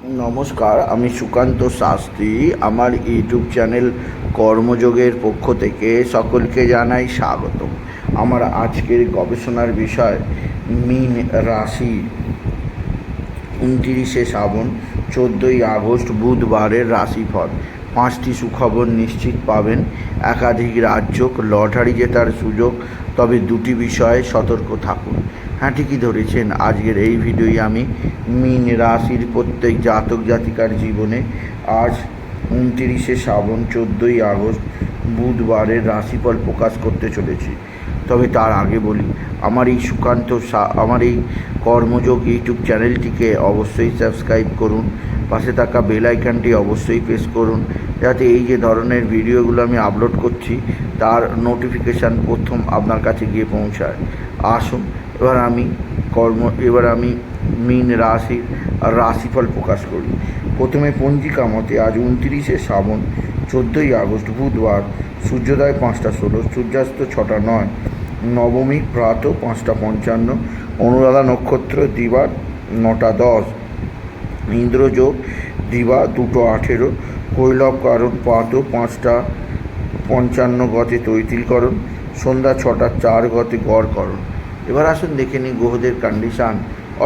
নমস্কার, আমি সুকান্ত শাস্ত্রী। আমার ইউটিউব চ্যানেল কর্মযোগের পক্ষ থেকে সকলকে জানাই স্বাগতম। আমার আজকের গবেষণার বিষয় মীন রাশি 29শে শ্রাবণ 14ই আগস্ট বুধবারের রাশিফল। 5টি সুখবর নিশ্চিত পাবেন। একাধিক রাজ্য লটারি জেতার সুযোগ, তবে 2টি বিষয়ে সতর্ক থাকুন। হ্যাঁ, ঠিকই ধরেছেন। আজকের এই ভিডিওয় আমি মীন রাশির প্রত্যেক জাতক জাতিকার জীবনে আজ 29শে শ্রাবণ 14ই আগস্ট বুধবারের রাশিফল প্রকাশ করতে চলেছি। তবে তার আগে বলি, আমার এই কর্মযোগ ইউটিউব চ্যানেলটিকে অবশ্যই সাবস্ক্রাইব করুন। পাশে থাকা বেল আইকনটি অবশ্যই প্রেস করুন, যাতে এই যে ধরনের ভিডিওগুলো আমি আপলোড করছি তার নোটিফিকেশান প্রথম আপনার কাছে গিয়ে পৌঁছায়। আসুন এবার আমি মীন রাশির রাশিফল প্রকাশ করি। প্রথমে পঞ্জিকা মতে আজ 29শে শ্রাবণ 14ই আগস্ট বুধবার, সূর্যোদয় 5টা 16, সূর্যাস্ত 6টা 9, নবমী প্রাত 5টা 55, অনুরাধা নক্ষত্র দিবা 9টা 10, ইন্দ্রযোগ দিবা 2টো 18, কৈলব কারণ প্রাত 5টা 55 গতে তৈতিলকরণ, সন্ধ্যা 6টা 4 গতে গড়করণ। এবার আসুন দেখে নিই গ্রহদের কন্ডিশান,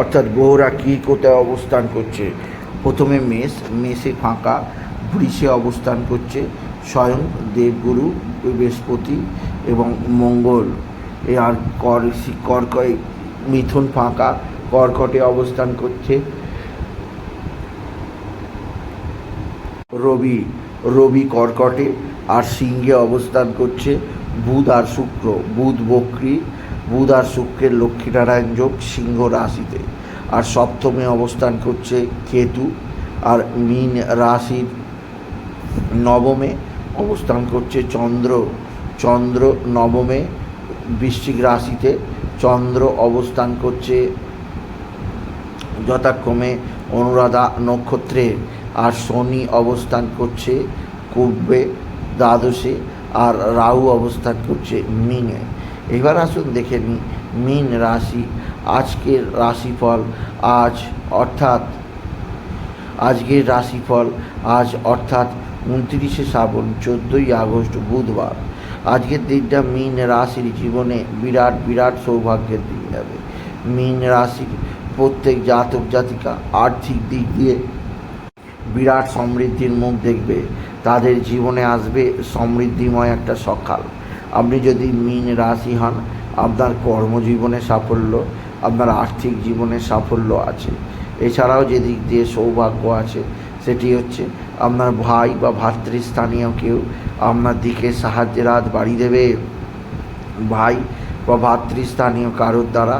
অর্থাৎ গ্রহরা কী কোথায় অবস্থান করছে। প্রথমে মেষে ফাঁকা, বৃষে অবস্থান করছে স্বয়ং দেবগুরু বৃহস্পতি এবং মঙ্গল। আর মিথুন ফাঁকা, কর্কটে অবস্থান করছে রবি কর্কটে, আর সিংহে অবস্থান করছে বুধ আর শুক্র। বুধ আর শুক্রের লক্ষ্মীনারায়ণ যোগ সিংহ রাশিতে। আর সপ্তমে অবস্থান করছে কেতু। আর মীন রাশির নবমে অবস্থান করছে চন্দ্র নবমে বৃশ্চিক রাশিতে। চন্দ্র অবস্থান করছে যথাক্রমে অনুরাধা নক্ষত্রে। আর শনি অবস্থান করছে কুম্ভে দ্বাদশে, আর রাহু অবস্থান করছে মীনে। এবার আসুন দেখে নিই মীন রাশি আজকের রাশিফল। আজ অর্থাৎ 29শে শ্রাবণ 14ই আগস্ট বুধবার। আজকের দিনটা মীন রাশির জীবনে বিরাট সৌভাগ্যের দিন যাবে। মীন রাশির প্রত্যেক জাতক জাতিকা আর্থিক দিক দিয়ে বিরাট সমৃদ্ধির মুখ দেখবে। তাদের জীবনে আসবে সমৃদ্ধিময় একটা সকাল। আপনি যদি মীন রাশি হন, আপনার কর্মজীবনে সাফল্য, আপনার আর্থিক জীবনে সাফল্য আছে। এছাড়াও যে দিক দিয়ে সৌভাগ্য আছে সেটি হচ্ছে আপনার ভাই বা ভাতৃস্থানীয় কেউ আপনার দিকে সাহায্যের হাত বাড়িয়ে দেবে। ভাই বা ভাতৃস্থানীয় কারোর দ্বারা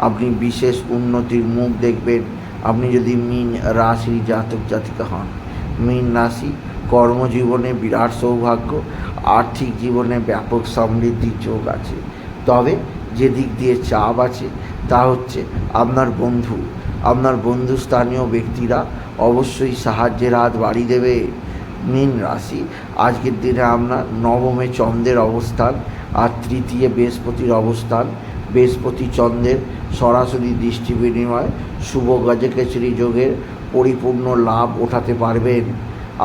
আপনি বিশেষ উন্নতির মুখ দেখবেন, আপনি যদি মীন রাশির জাতক জাতিকা হন। মীন রাশি কর্মজীবনে বিরাট সৌভাগ্য, আর্থিক জীবনে ব্যাপক সমৃদ্ধির যোগ আছে। তবে যে দিক দিয়ে চাপ আছে তা হচ্ছে আপনার বন্ধুস্থানীয় ব্যক্তিরা অবশ্যই সাহায্যের হাত বাড়িয়ে দেবে। মীন রাশি আজকের দিনে আপনার নবমে চন্দ্রের অবস্থান আর তৃতীয় বৃহস্পতির অবস্থান। বৃহস্পতি চন্দ্রের সরাসরি দৃষ্টি বিনিময় শুভ গজকেশরী যোগের পরিপূর্ণ লাভ ওঠাতে পারবেন।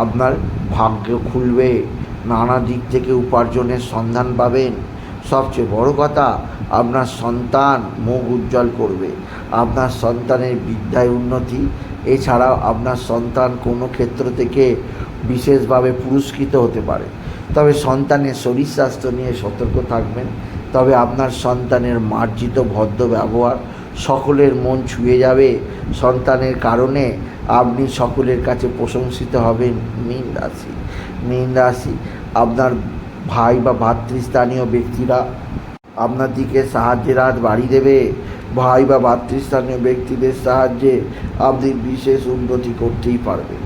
আপনার ভাগ্য খুলবে, নানা দিক থেকে উপার্জনের সন্ধান পাবেন। সবচেয়ে বড় কথা, আপনার সন্তান মুখ উজ্জ্বল করবে। আপনার সন্তানের বিদ্যায় উন্নতি, এছাড়াও আপনার সন্তান কোনো ক্ষেত্র থেকে বিশেষভাবে পুরস্কৃত হতে পারে। তবে সন্তানের শরীর স্বাস্থ্য নিয়ে সতর্ক থাকবেন। তবে আপনার সন্তানের মার্জিত ভদ্র ব্যবহার সকলের মন ছুঁয়ে যাবে। সন্তানের কারণে আপনি সকলের কাছে প্রশংসিত হবেন। মীন রাশি আপনার ভাই বা ভাতৃস্থানীয় ব্যক্তিরা আপনার দিকে সাহায্যের হাত বাড়িয়ে দেবে। ভাই বা ভাতৃস্থানীয় ব্যক্তিদের সাহায্যে আপনি বিশেষ উন্নতি করতেই পারবেন।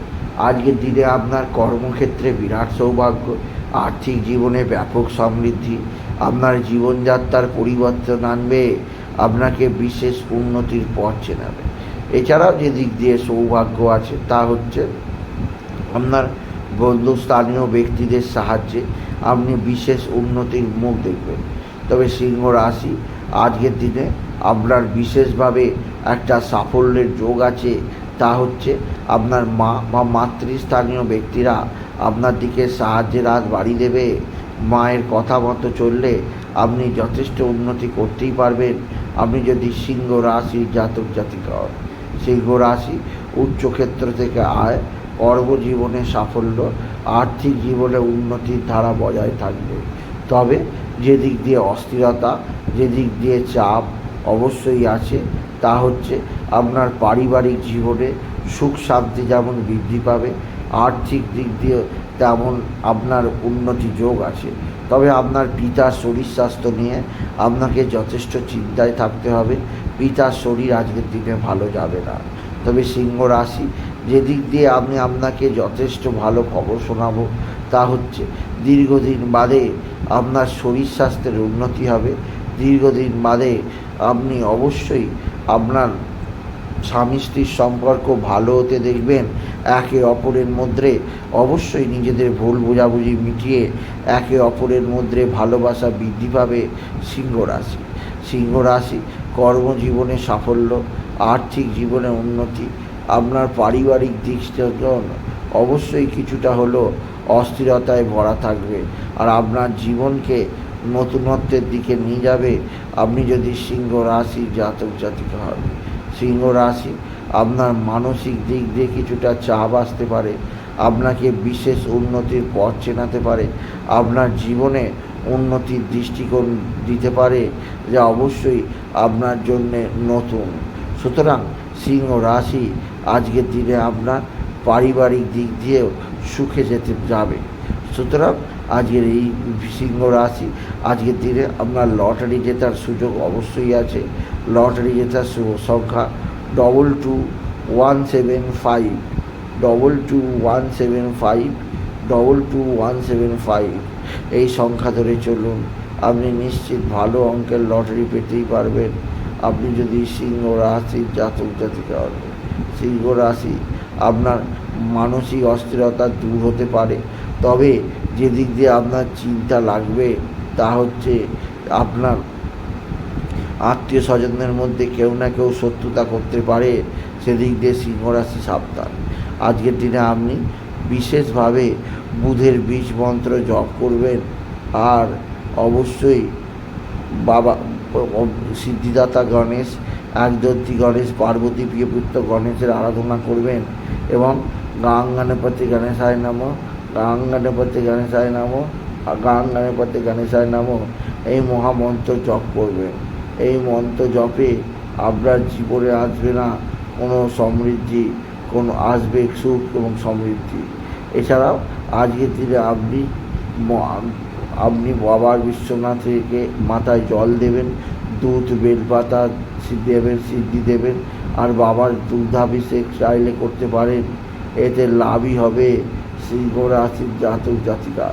আজকের দিনে আপনার কর্মক্ষেত্রে বিরাট সৌভাগ্য, আর্থিক জীবনে ব্যাপক সমৃদ্ধি, আপনার জীবনযাত্রার পরিবর্তন আনবে, আপনাকে বিশেষ উন্নতির পথ চেনাবে। এছাড়াও যে দিক দিয়ে সৌভাগ্য আছে তা হচ্ছে আপনার বন্ধুস্থানীয় ব্যক্তিদের সাহায্যে আপনি বিশেষ উন্নতির মুখ দেখবেন। তবে সিংহ রাশি আজকের দিনে আপনার বিশেষভাবে একটা সাফল্যের যোগ আছে। তা হচ্ছে আপনার মা বা মাতৃস্থানীয় ব্যক্তিরা আপনার দিকে সাহায্যের হাত বাড়িয়ে দেবে। মায়ের কথা মতো চললে আপনি যথেষ্ট উন্নতি করতেই পারবেন। আপনি যদি সিংহ রাশির জাতক জাতিকা হন, সিংহ রাশি উচ্চক্ষেত্র থেকে আয়, কর্মজীবনে সাফল্য, আর্থিক জীবনে উন্নতির ধারা বজায় থাকবে। তবে যে দিক দিয়ে অস্থিরতা, যে দিক দিয়ে চাপ অবশ্যই আছে, তা হচ্ছে আপনার পারিবারিক জীবনে সুখ শান্তি যেমন বৃদ্ধি পাবে, আর্থিক দিক দিয়ে তেমন আপনার উন্নতি যোগ আছে। তবে আপনার পিতার শরীর স্বাস্থ্য নিয়ে আপনাকে যথেষ্ট চিন্তায় থাকতে হবে। পিতার শরীর আজকের দিনে ভালো যাবে না। তবে সিংহ রাশি যে দিক দিয়ে আমি আপনাকে যথেষ্ট ভালো খবর শোনাবো, তা হচ্ছে দীর্ঘদিন বাদে আপনার শরীর স্বাস্থ্যের উন্নতি হবে। দীর্ঘদিন বাদে আপনি অবশ্যই আপনার স্বামী স্ত্রীর সম্পর্ক ভালো হতে দেখবেন। একে অপরের মধ্যে অবশ্যই নিজেদের ভুল বোঝাবুঝি মিটিয়ে একে অপরের মধ্যে ভালোবাসা বৃদ্ধি পাবে। সিংহ রাশি, সিংহ রাশি কর্মজীবনে সাফল্য, আর্থিক জীবনে উন্নতি, আপনার পারিবারিক দিক থেকে অবশ্যই কিছুটা হলেও অস্থিরতায় ভরা থাকবে। আর আপনার জীবনকে নতুনত্বের দিকে নিয়ে যাবে আপনি যদি সিংহ রাশির জাতক জাতিকা হন। সিংহ রাশি আপনার মানসিক দিক দিয়ে কিছুটা চাপ আসতে পারে, আপনাকে বিশেষ উন্নতির পথ চেনাতে পারে, আপনার জীবনে উন্নতির দৃষ্টিকোণ দিতে পারে, যা অবশ্যই আপনার জন্যে নতুন। সুতরাং সিংহ রাশি আজকের দিনে আপনার পারিবারিক দিক দিয়েও সুখে যেতে যাবে। সুতরাং আজকের এই সিংহ রাশি আজকের দিনে আপনার লটারি জেতার সুযোগ অবশ্যই আছে। লটারি জেতার সংখ্যা 222175, 222175, 222175 এই সংখ্যা ধরে চলুন, আপনি নিশ্চিত ভালো অঙ্কের লটারি পেতেই পারবেন। আপনি যদি সিংহ রাশির জাতক জাতিকা হন। সিংহ রাশি আপনার মানসিক অস্থিরতা দূর হতে পারে। তবে যে দিক দিয়ে আপনার চিন্তা লাগবে তা হচ্ছে আপনার আত্মীয় স্বজনদের মধ্যে কেউ না কেউ শত্রুতা করতে পারে, সেদিক দিয়ে সিংহ রাশি সাবধান। আজকের দিনে আপনি বিশেষভাবে বুধের বীজ মন্ত্র জপ করবেন। আর অবশ্যই বাবা সিদ্ধিদাতা গণেশ, একদন্তি গণেশ, পার্বতী প্রিয়পুত্র গণেশের আরাধনা করবেন। এবং গাং গণপতি গণেশায় নমঃ, গাং গণপতি গণেশায় নমঃ, গাং গণপতি গণেশায় নমঃ এই মহামন্ত্র জপ করবেন। এই মন্ত্র জপে আপনার জীবনে আসবে না কোনো সমৃদ্ধি, কোনো আসবে সুখ এবং সমৃদ্ধি। এছাড়াও আজকের দিনে আপনি বাবার বিশ্বনাথকে মাথায় জল দেবেন, দুধ বেলপাতা দেবেন, সিদ্ধি দেবেন। আর বাবার দুগ্ধাভিষেক চাইলে করতে পারেন, এতে লাভই হবে সিংহ রাশির জাতক জাতিকা।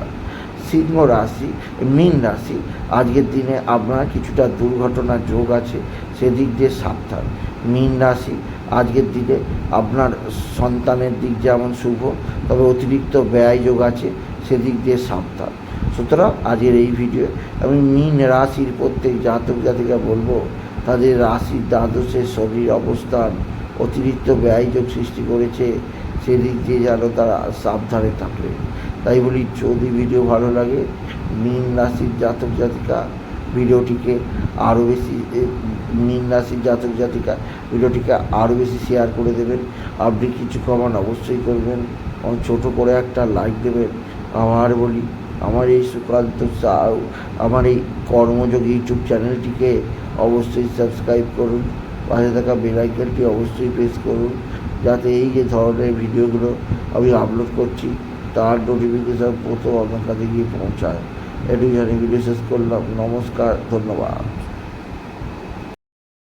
সিংহ রাশি, মীন রাশি আজকের দিনে আপনার কিছুটা দুর্ঘটনার যোগ আছে, সেদিক দিয়ে সাবধান। মীন রাশি আজকের দিনে আপনার সন্তানের দিক যেমন শুভ, তবে অতিরিক্ত ব্যয় যোগ আছে, সেদিক দিয়ে সাবধান। সুতরাং আজকের এই ভিডিও আমি মীন রাশির প্রত্যেক জাতক জাতিকা বলবো, তাদের রাশির দ্বাদশের শরীর অবস্থান অতিরিক্ত ব্যয়যোগ সৃষ্টি করেছে, সেদিক দিয়ে যেন তারা সাবধানে থাকবে। তাই বলি, যদি ভিডিও ভালো লাগে মীন রাশির জাতক জাতিকা ভিডিওটিকে আরও বেশি, মীন রাশির জাতক জাতিকা ভিডিওটিকে আরও বেশি শেয়ার করে দেবেন। আপনি কিছু কমান অবশ্যই করবেন, ছোটো করে একটা লাইক দেবেন। আবার বলি, আমার এই সুকান্ত সাউ, আমার এই কর্মযোগ ইউটিউব চ্যানেলটিকে অবশ্যই সাবস্ক্রাইব করুন, পাশে থাকা বেল আইকনটি অবশ্যই প্রেস করুন, যাতে এই যে ধরনের ভিডিওগুলো আমি আপলোড করছি তার নোটিফিকেশান প্রথম আপনার কাছে গিয়ে পৌঁছায়। এটুকু জানি ভিডিও শেষ করলাম। নমস্কার, ধন্যবাদ।